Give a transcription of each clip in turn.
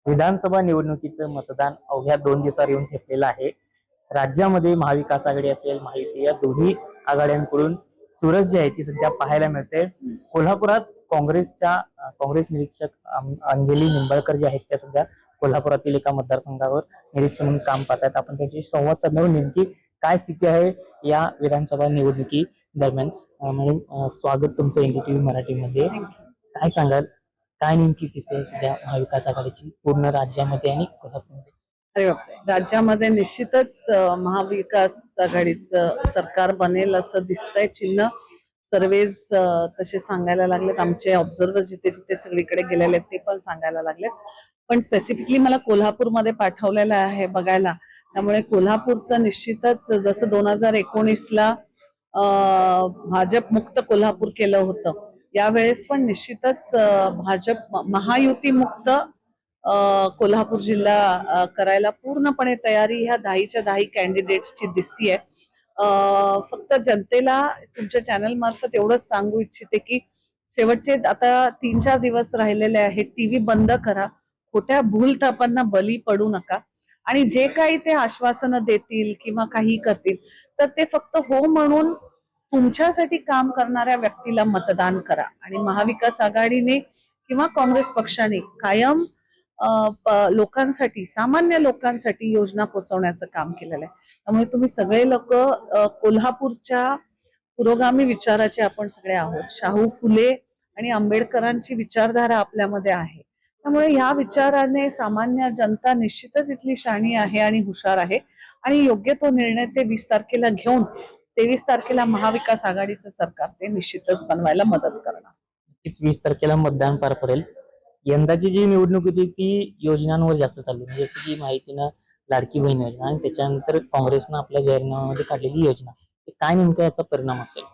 विधानसभा निवडणुकीचं मतदान अवघ्या 2 दिवसावर येऊन ठेपलेलं आहे. राज्यामध्ये महाविकास आघाडी असेल, महायुती या दोन्ही आघाड्यांकडून चुरस जी आहे ती सध्या पाहायला मिळते. कोल्हापुरात काँग्रेस निरीक्षक अंजली निंबाळकर जे आहेत त्या सध्या कोल्हापुरातील एका मतदारसंघावर निरीक्षक म्हणून काम पाहतात. आपण त्यांची संवाद साधण्यावर नेमकी काय स्थिती आहे या विधानसभा निवडणुकी दरम्यान. मॅडम, स्वागत तुमचं एनडीटीव्ही मराठीमध्ये. काय सांगाल, काय नेमकी स्थिती आहे सध्या महाविकास आघाडीची पूर्ण राज्यामध्ये आणि कोल्हापूरमध्ये? अरे बापरे, राज्यामध्ये निश्चितच महाविकास आघाडीचं सरकार बनेल असं दिसतंय. चिन्ह सर्वेज तसे सांगायला लागलेत. आमचे ऑब्झर्वर जिथे जिथे सगळीकडे गेलेले ते पण सांगायला लागलेत. पण स्पेसिफिकली मला कोल्हापूरमध्ये पाठवलेलं आहे बघायला. त्यामुळे कोल्हापूरचं निश्चितच जसं 2019ला भाजप मुक्त कोल्हापूर केलं होतं, यावेळेस पण निश्चितच भाजप महायुती मुक्त कोल्हापूर जिल्हा करायला पूर्णपणे तयारी ह्या 10च्या 10 कॅन्डिडेट्सची दिसतीये. फक्त जनतेला तुमच्या चॅनल मार्फत एवढंच सांगू इच्छिते की शेवटचे आता 3-4 दिवस राहिलेले आहेत. टीव्ही बंद करा, खोट्या भूलथापांना बली पडू नका आणि जे काही ते आश्वासनं देतील किंवा काही करतील तर ते फक्त हो म्हणून तुमच्यासाठी काम करणाऱ्या व्यक्तीला मतदान करा. आणि महाविकास आघाडीने किंवा काँग्रेस पक्षाने कायम लोकांसाठी, सामान्य लोकांसाठी योजना पोहोचवण्याचं काम केलेलं आहे. त्यामुळे तुम्ही सगळे लोक कोल्हापूरच्या पुरोगामी विचाराचे आपण सगळे आहोत. शाहू फुले आणि आंबेडकरांची विचारधारा आपल्यामध्ये आहे. त्यामुळे ह्या विचाराने सामान्य जनता निश्चितच इथली शाणी आहे आणि हुशार आहे आणि योग्य तो निर्णय ते 20 तारखेला घेऊन 23 तारखेला महाविकास आघाडीचं सरकार ते निश्चितच बनवायला मदत करणार. नक्कीच 20 तारखेला मतदान पार पडेल. यंदाची जी निवडणूक होती ती योजनांवर जास्त चालली, म्हणजे जसं की माहितीनं लाडकी बहीण योजना आणि त्याच्यानंतर काँग्रेसनं आपल्या जाहीरनाम्यामध्ये काढलेली योजना, काय नेमका याचा परिणाम असेल?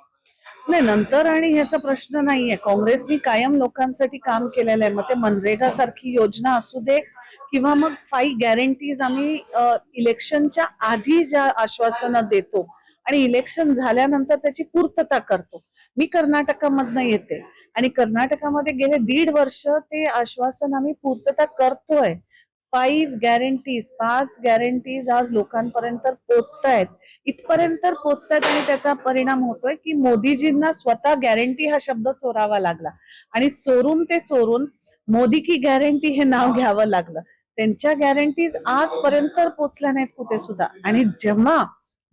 नाही, नंतर आणि ह्याचा प्रश्न नाहीये. काँग्रेसनी कायम लोकांसाठी काम केलेलं आहे. मग ते मनरेगा सारखी योजना असू दे किंवा मग 5 गॅरंटीज आम्ही इलेक्शनच्या आधी ज्या आश्वासनं देतो आणि इलेक्शन झाल्यानंतर त्याची पूर्तता करतो. मी कर्नाटकामधनं येते आणि कर्नाटकामध्ये गेले 1.5 वर्ष ते आश्वासन आम्ही पूर्तता करतोय. 5 गॅरंटीज आज लोकांपर्यंत पोहोचतायत, इथपर्यंत पोहोचतायत आणि त्याचा परिणाम होतोय की मोदीजींना स्वतः गॅरंटी हा शब्द चोरावा लागला आणि चोरून मोदी की गॅरंटी हे नाव घ्यावं लागलं. त्यांच्या गॅरंटीज आजपर्यंत पोहोचल्या नाहीत कुठे सुद्धा. आणि जेव्हा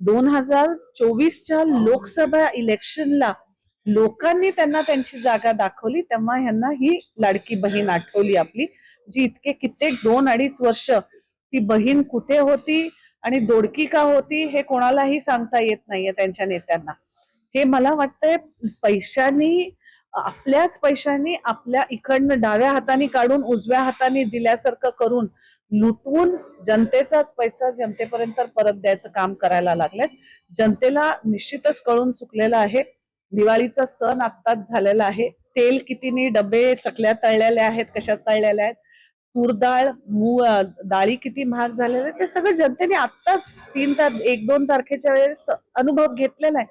2024च्या लोकसभा इलेक्शनला लोकांनी त्यांना त्यांची जागा दाखवली तेव्हा ह्यांना ही लाडकी बहीण आठवली आपली, जी कित्येक 2-2.5 वर्ष ती बहीण कुठे होती आणि दोडकी का होती हे कोणालाही सांगता येत नाहीये त्यांच्या नेत्यांना. हे मला वाटतंय आपल्याच पैशांनी आपल्या इकडनं डाव्या हाताने काढून उजव्या हाताने दिल्यासारखं करून लुटून जनतेचाच पैसा जनतेपर्यंत परत द्यायचं काम करायला लागलेत. जनतेला निश्चितच कळून चुकलेलं आहे. दिवाळीचा सण आत्ताच झालेला आहे. तेल कितीनी डबे चकल्या तळलेल्या आहेत, कशात तळलेल्या आहेत, तूर डाळ, डाळी किती महाग झालेल्या आहेत, ते सगळं जनतेने आत्ताच 1-2 तारखेच्या वेळेस अनुभव घेतलेला आहे.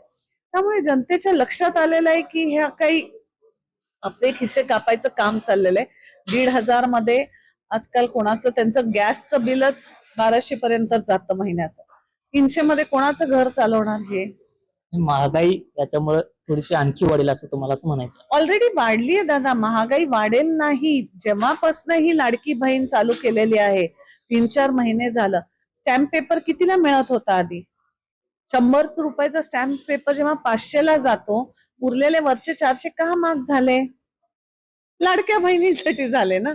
त्यामुळे जनतेच्या लक्षात आलेलं आहे की ह्या काही आपले खिस्से कापायचं काम चाललेलं आहे. 1,500 मध्ये आजकाल कोणाचं त्यांचं गॅसचं बिलच 1200 पर्यंत जातं महिन्याचं. 300 मध्ये कोणाचं घर चालवणार? हे महागाई त्याच्यामुळे थोडीशी आणखी वाढेल असं तुम्हाला असं म्हणायचं? ऑलरेडी वाढली आहे दादा. महागाई वाढेल नाही. जेव्हापासून ही लाडकी बहीण चालू केलेली आहे 3-4 महिने झालं. स्टॅम्प पेपर कितीला मिळत होता आधी? 100 रुपयाचा स्टॅम्प पेपर जेव्हा 500ला जातो, उरलेले वरचे 400 का महाग झाले? लाडक्या बहिणींसाठी झाले ना.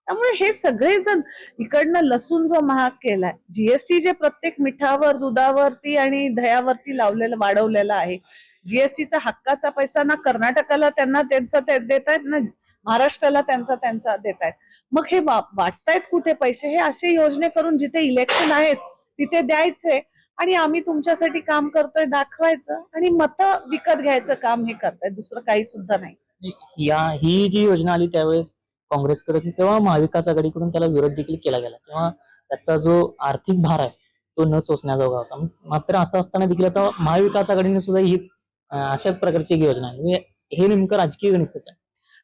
त्यामुळे हे सगळेजण इकडनं लसूण जो महाग केलाय, जीएसटी जे प्रत्येक मिठावर, दुधावरती आणि दह्यावरती वाढवलेला आहे, जीएसटीचा हक्काचा पैसा ना कर्नाटकाला त्यांना त्यांचा देतायत ना महाराष्ट्राला त्यांचा देतायत. मग हे वाटतायत कुठे पैसे? हे असे योजने करून जिथे इलेक्शन आहेत तिथे द्यायचे आणि आम्ही तुमच्यासाठी काम करतोय दाखवायचं आणि मतं विकत घ्यायचं काम हे करतायत. दुसरं काही सुद्धा नाही. ही जी योजना आली त्यावेळेस काँग्रेसकडून तेव्हा महाविकास आघाडीकडून त्याला विरोध देखील केला गेला, तेव्हा त्याचा जो आर्थिक भार आहे तो न सोसण्याजोगा होता. मात्र असं असताना देखील आता महाविकास आघाडीने सुद्धा हीच अशाच प्रकारची एक योजना आहे. हे नेमकं राजकीय गणित कसं आहे?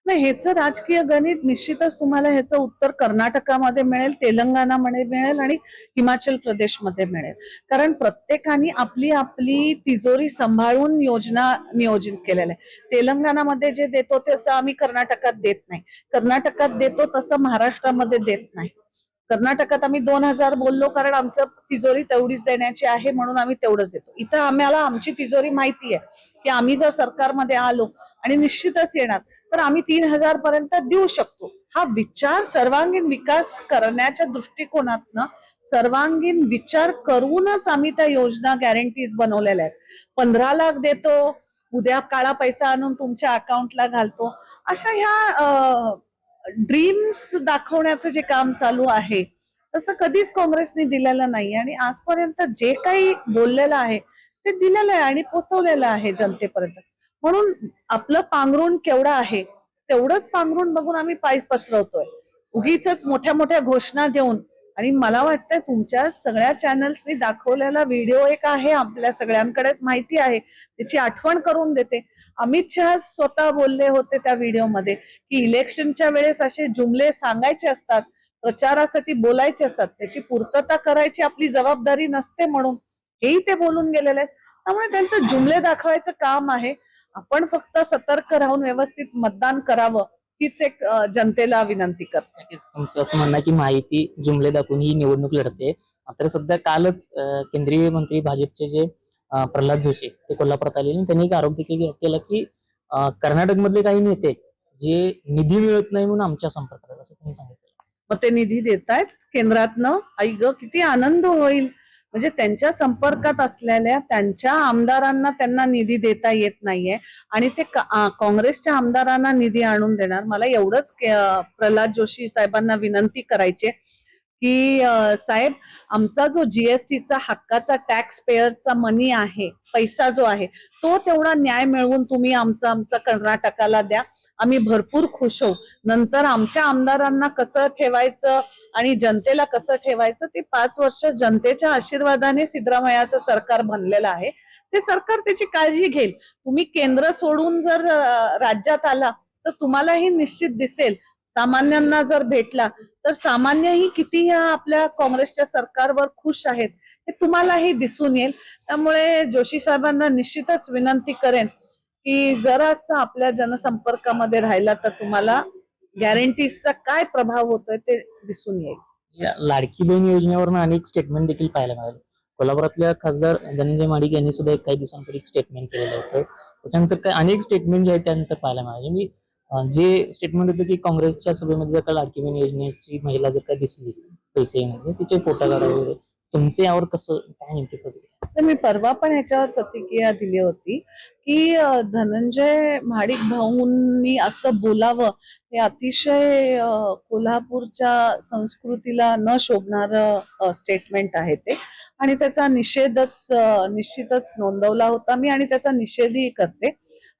नाही, ह्याचं राजकीय गणित निश्चितच तुम्हाला ह्याचं उत्तर कर्नाटकामध्ये मिळेल, तेलंगणामध्ये मिळेल आणि हिमाचल प्रदेशमध्ये मिळेल. कारण प्रत्येकाने आपली आपली तिजोरी सांभाळून योजना नियोजित केलेल्या आहे. तेलंगणामध्ये जे देतो तसं आम्ही कर्नाटकात देत नाही, कर्नाटकात देतो तसं महाराष्ट्रामध्ये देत नाही. कर्नाटकात आम्ही 2,000 बोललो कारण आमचं तिजोरी तेवढीच देण्याची आहे म्हणून आम्ही तेवढंच देतो. इथं आम्हाला आमची तिजोरी माहिती आहे की आम्ही जर सरकारमध्ये आलो आणि निश्चितच येणार तर आम्ही 3,000 पर्यंत देऊ शकतो. हा विचार सर्वांगीण विकास करण्याच्या दृष्टिकोनातनं सर्वांगीण विचार करूनच आम्ही त्या योजना गॅरंटीज बनवलेल्या आहेत. 15 लाख देतो, उद्या काळा पैसा आणून तुमच्या अकाउंटला घालतो, अशा ह्या ड्रीम्स दाखवण्याचं जे काम चालू आहे तसं कधीच काँग्रेसने दिलेलं नाही. आणि आजपर्यंत जे काही बोललेलं आहे ते दिलेलं आहे आणि पोचवलेलं आहे जनतेपर्यंत. म्हणून आपलं पांघरुण केवढं आहे तेवढंच पांघरुण बघून आम्ही पाय पसरवतोय, उगीच मोठ्या मोठ्या घोषणा देऊन. आणि मला वाटतंय तुमच्या सगळ्या चॅनल्सनी दाखवलेला व्हिडिओ एक आहे, आपल्या सगळ्यांकडेच माहिती आहे, त्याची आठवण करून देते. अमित शहा स्वतः बोलले होते त्या व्हिडिओमध्ये की इलेक्शनच्या वेळेस असे जुमले सांगायचे असतात, प्रचारासाठी बोलायचे असतात, त्याची पूर्तता करायची आपली जबाबदारी नसते म्हणून हेही ते बोलून गेलेले आहेत. त्यामुळे त्यांचं जुमले दाखवायचं काम आहे. आपण फक्त सतर्क राहून व्यवस्थित मतदान करावं हीच एक जनतेला विनंती करते. नक्कीच तुमचं असं म्हणणं आहे की माहिती जुमले दाखवून ही निवडणूक लढते. मात्र सध्या कालच केंद्रीय मंत्री भाजपचे जे प्रल्हाद जोशी ते कोल्हापुरात आले आणि त्यांनी एक आरोप देखील केला की कर्नाटकमधले काही नेते जे निधी मिळत नाही म्हणून आमच्या संपर्कात आहेत, असं त्यांनी सांगितलं. मग ते निधी देतायत केंद्रातनं, आई ग किती आनंद होईल. म्हणजे त्यांच्या संपर्कात असलेल्या त्यांच्या आमदारांना त्यांना निधी देता येत नाहीये आणि ते काँग्रेसच्या आमदारांना निधी आणून देणार. मला एवढंच प्रल्हाद जोशी साहेबांना विनंती करायची की साहेब, आमचा जो जीएसटीचा हक्काचा टॅक्स पेअरचा मनी आहे, पैसा जो आहे तो तेवढा न्याय मिळवून तुम्ही आमचा कर्नाटकाला द्या, आम्ही भरपूर खुश होऊ. नंतर आमच्या आमदारांना कसं ठेवायचं आणि जनतेला कसं ठेवायचं ते 5 वर्ष जनतेच्या आशीर्वादाने सिद्धरामय्याचं सरकार बनलेलं आहे. ते सरकार त्याची काळजी घेईल. तुम्ही केंद्र सोडून जर राज्यात आला तर तुम्हालाही निश्चित दिसेल, सामान्यांना जर भेटला तर सामान्यही किती या आपल्या काँग्रेसच्या सरकारवर खुश आहेत हे तुम्हालाही दिसून येईल. त्यामुळे जोशी साहेबांना निश्चितच विनंती करेन की जरासं आपल्या जनसंपर्कामध्ये राहिला तर तुम्हाला गॅरंटीजचा काय प्रभाव होतोय ते दिसून येईल. या लाडकी बहीण योजनेवरून अनेक स्टेटमेंट देखील पाहायला मिळाले. कोल्हापुरातल्या खासदार धनंजय महाडिक यांनी सुद्धा काही दिवसांपूर्वी एक स्टेटमेंट केलेलं होतं. त्याच्यानंतर काही अनेक स्टेटमेंट जे आहेत त्यानंतर पाहायला मिळाले. मी जे स्टेटमेंट होतं की काँग्रेसच्या सभेमध्ये जर का लाडकी बहीण योजनेची महिला जर का दिसली पैसे म्हणजे तिचे फोटो काढा वगैरे, तुमचे यावर कसं काय नेमकी प्रतिक्रिया? तर मी परवा पण ह्याच्यावर प्रतिक्रिया दिली होती की धनंजय महाडिक भाऊंनी असं बोलावं हे अतिशय कोल्हापूरच्या संस्कृतीला न शोभणारं स्टेटमेंट आहे ते. आणि त्याचा निषेधच निश्चितच नोंदवला होता मी आणि त्याचा निषेधही करते.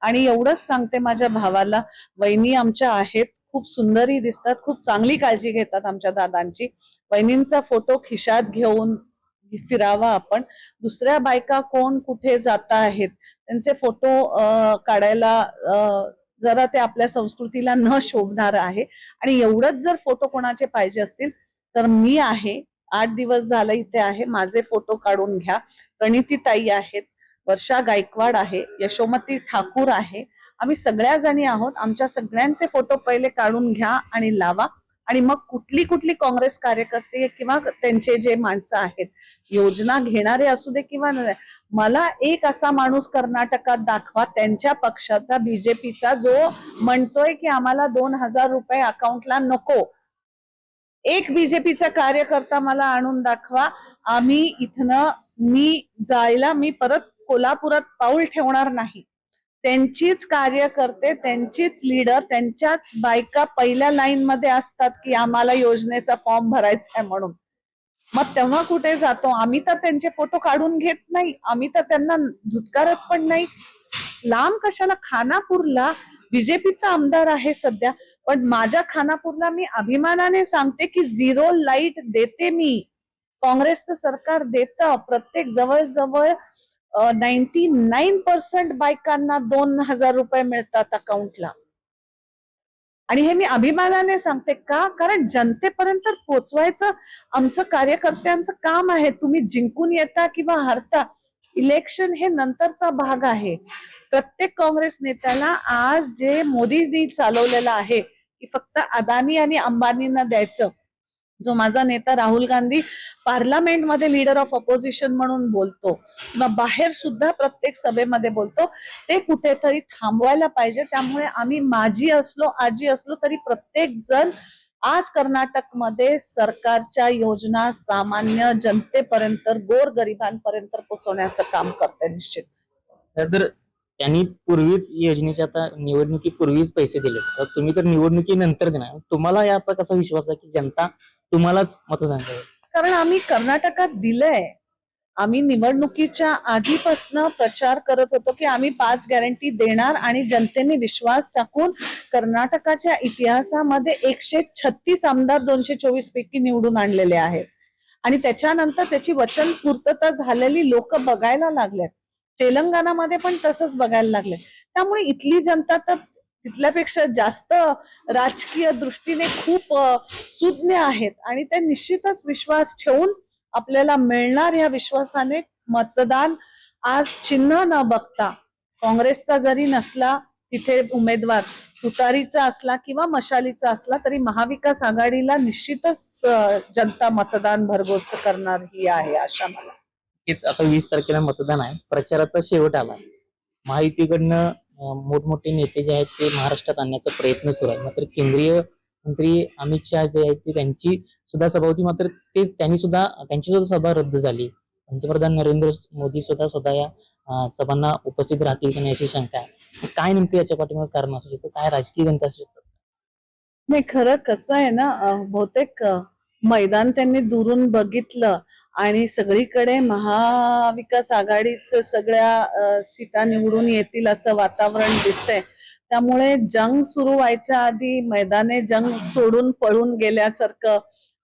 आणि एवढंच सांगते माझ्या भावाला, वहिनी आमच्या आहेत, खूप सुंदरही दिसतात, खूप चांगली काळजी घेतात आमच्या दादांची. वहिनींचा फोटो खिशात घेऊन फिरावा आपण. दुसऱ्या बायका कोण कुठे जाता आहेत त्यांचे फोटो काढायला जरा ते आपल्या संस्कृतीला न शोभणार आहे. आणि एवढंच जर फोटो कोणाचे पाहिजे असतील तर मी आहे, 8 दिवस झालं इथे आहे, माझे फोटो काढून घ्या. प्रणिती ताई आहेत, वर्षा गायकवाड आहे, यशोमती ठाकूर आहे, आम्ही सगळ्या जणी आहोत. आमच्या सगळ्यांचे फोटो पहिले काढून घ्या आणि लावा. आणि मग कुठली कुठली काँग्रेस कार्यकर्ते किंवा त्यांचे जे माणसं आहेत, योजना घेणारे असू दे किंवा मला एक असा माणूस कर्नाटकात दाखवा त्यांच्या पक्षाचा, बीजेपीचा, जो म्हणतोय की आम्हाला 2,000 रुपये अकाउंटला नको. एक बीजेपीचा कार्यकर्ता मला आणून दाखवा. आम्ही इथनं मी परत कोल्हापुरात पाऊल ठेवणार नाही. त्यांचीच कार्यकर्ते, त्यांचीच लीडर, त्यांच्याच बायका पहिल्या लाईन मध्ये असतात की आम्हाला योजनेचा फॉर्म भरायचा आहे म्हणून. मग तेव्हा कुठे जातो आम्ही? तर त्यांचे फोटो काढून घेत नाही, आम्ही तर त्यांना धुतकारत पण नाही. लांब कशाला? खानापूरला बीजेपीचा आमदार आहे सध्या, पण माझ्या खानापूरला मी अभिमानाने सांगते की 0 लाईट देते मी. काँग्रेसचं सरकार देतं. प्रत्येक जवळजवळ 99% बायकांना 2,000 रुपये मिळतात अकाउंटला. आणि हे मी अभिमानाने सांगते का, कारण जनतेपर्यंत पोचवायचं आमचं कार्यकर्त्यांचं काम आहे. तुम्ही जिंकून येता किंवा हरता, इलेक्शन हे नंतरचा भाग आहे. प्रत्येक काँग्रेस नेत्याला आज जे मोदींनी चालवलेलं आहे की फक्त अदानी आणि अंबानींना द्यायचं, जो माझा नेता राहुल गांधी पार्लमेंटमध्ये लीडर ऑफ ऑपोजिशन म्हणून बोलतो किंवा बाहेर सुद्धा प्रत्येक सभेमध्ये बोलतो, ते कुठेतरी थांबवायला पाहिजे. त्यामुळे आम्ही माझी असलो आजी असलो तरी प्रत्येक जण आज कर्नाटकमध्ये सरकारच्या योजना सामान्य जनतेपर्यंत, गोरगरिबांपर्यंत पोहोचवण्याचं काम करते निश्चित. तर त्यांनी पूर्वीच योजनेच्या आता निवडणुकीपूर्वीच पैसे दिले, तर तुम्ही तर निवडणुकीनंतर देणार, तुम्हाला याचा कसा विश्वास आहे की जनता तुम्हालाच मतदान करेल? कारण आम्ही कर्नाटकात दिलंय. आम्ही निवडणुकीच्या आधीपासून प्रचार करत होतो की आम्ही 5 गॅरंटी देणार आणि जनतेने विश्वास टाकून कर्नाटकाच्या इतिहासामध्ये 136 आमदार 224 पैकी निवडून आणलेले आहेत. आणि त्याच्यानंतर त्याची वचन पूर्तता झालेली लोक बघायला लागलेत. तेलंगणामध्ये पण तसंच बघायला लागले. त्यामुळे इथली जनता तर तिथल्यापेक्षा जास्त राजकीय दृष्टीने खूप सुज्ञ आहेत आणि ते निश्चितच विश्वास ठेवून आपल्याला मिळणार. ह्या विश्वासाने मतदान आज चिन्ह न बघता, काँग्रेसचा जरी नसला तिथे उमेदवार, तुतारीचा असला किंवा मशालीचा असला तरी महाविकास आघाडीला निश्चितच जनता मतदान भरघोस करणार ही आहे आशा मला. हेच आता 20 तारखेला मतदान आहे, प्रचाराचा शेवट आला. महायुतीकडनं मोठमोठे नेते जे आहेत ते महाराष्ट्रात आणण्याचा प्रयत्न सुरू आहे. मात्र केंद्रीय मंत्री अमित शहा जे आहेत ते त्यांची सुद्धा सभा होती, मात्र त्यांची सुद्धा सभा रद्द झाली. पंतप्रधान नरेंद्र मोदी सुद्धा या सभांना उपस्थित राहतील का नाही याची शंका आहे. काय नेमकं याच्या पाठीमागे कारण असू शकतं, काय राजकीय गणित असू शकतं? नाही, खरं कसं आहे ना, बहुतेक मैदान त्यांनी दुरून बघितलं आणि सगळीकडे महाविकास आघाडीच सगळ्या सीटा निवडून येतील असं वातावरण दिसतंय. त्यामुळे जंग सुरू व्हायच्या आधी मैदाने जंग सोडून पळून गेल्यासारखं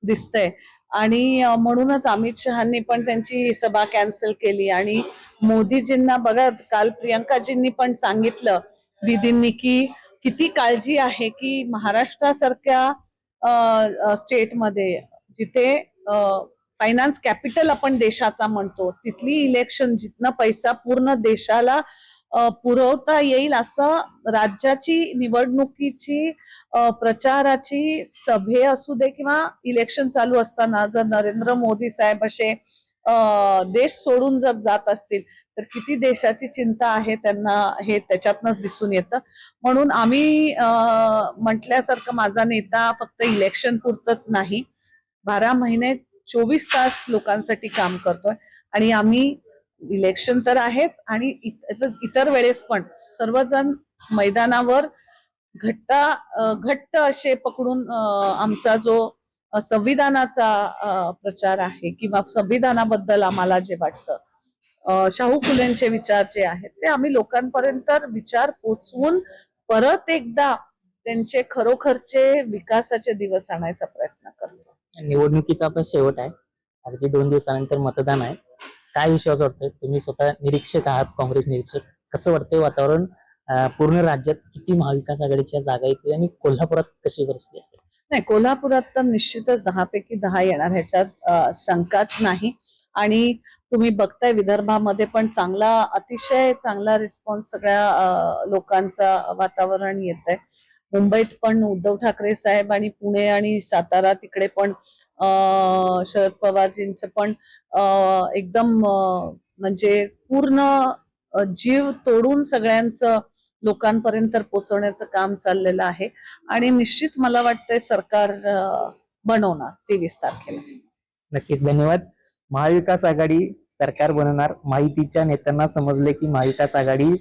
दिसतंय आणि म्हणूनच अमित शहानी पण त्यांची सभा कॅन्सल केली. आणि मोदीजींना बघा, काल प्रियंकाजींनी पण सांगितलं दीदींनी की किती काळजी आहे की महाराष्ट्रासारख्या स्टेटमध्ये जिथे फायनान्स कॅपिटल आपण देशाचा म्हणतो, तिथली इलेक्शन जिथनं पैसा पूर्ण देशाला पुरवता येईल असं राज्याची निवडणुकीची प्रचाराची सभे असू दे किंवा इलेक्शन चालू असताना जर नरेंद्र मोदी साहेब असे देश सोडून जर जात असतील तर किती देशाची चिंता आहे त्यांना, हे त्याच्यातनच दिसून येतं. म्हणून आम्ही म्हटल्यासारखं माझा नेता फक्त इलेक्शन पुरतच नाही, 12 महिने 24 तास लोकांसाठी काम करतोय. आणि आम्ही इलेक्शन तर आहेच आणि इतर वेळेस पण सर्वजण मैदानावर घट्ट असे पकडून आमचा जो संविधानाचा प्रचार आहे किंवा संविधानाबद्दल आम्हाला जे वाटतं, शाहू फुलेंचे विचार जे आहेत ते आम्ही लोकांपर्यंत विचार पोचवून परत एकदा त्यांचे खरोखरचे विकासाचे दिवस आणायचा प्रयत्न करतो. निवडणुकीचा आपला शेवट आहे, अगदी 2 दिवसानंतर मतदान आहे. काय विश्वास वाटतोय, तुम्ही स्वतः निरीक्षक आहात, काँग्रेस निरीक्षक, कसं वाटतंय वातावरण? पूर्ण राज्यात किती महाविकास आघाडीच्या जागा येतील आणि कोल्हापुरात कशी परिस्थिती असेल? नाही, कोल्हापुरात तर निश्चितच 10 पैकी 10 येणार, ह्याच्यात शंकाच नाही. आणि तुम्ही बघताय विदर्भामध्ये पण अतिशय चांगला रिस्पॉन्स सगळ्या लोकांचा वातावरण येत आहे. मुंबईत पण उद्धव ठाकरे साहेब आणि पुणे आणि सातारा तिकडे पण शरद पवारजींचं पण एकदम म्हणजे पूर्ण जीव तोडून सगळ्यांचं लोकांपर्यंत पोहोचवण्याचं काम चाललेलं आहे. आणि निश्चित मला वाटतंय सरकार बनवणार 23 तारखेला. नक्कीच, धन्यवाद. महाविकास आघाडी सरकार बनवणार. माहितीच्या नेत्यांना समजले की महाविकास आघाडी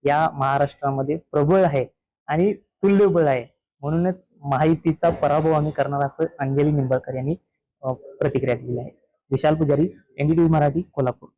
या महाराष्ट्रामध्ये प्रबळ आहे आणि तुल्यबळ आहे, म्हणूनच माहितीचा पराभव आम्ही करणार असं अंजली निंबाळकर यांनी प्रतिक्रिया दिली आहे. विशाल पुजारी, NDTV मराठी, कोल्हापूर.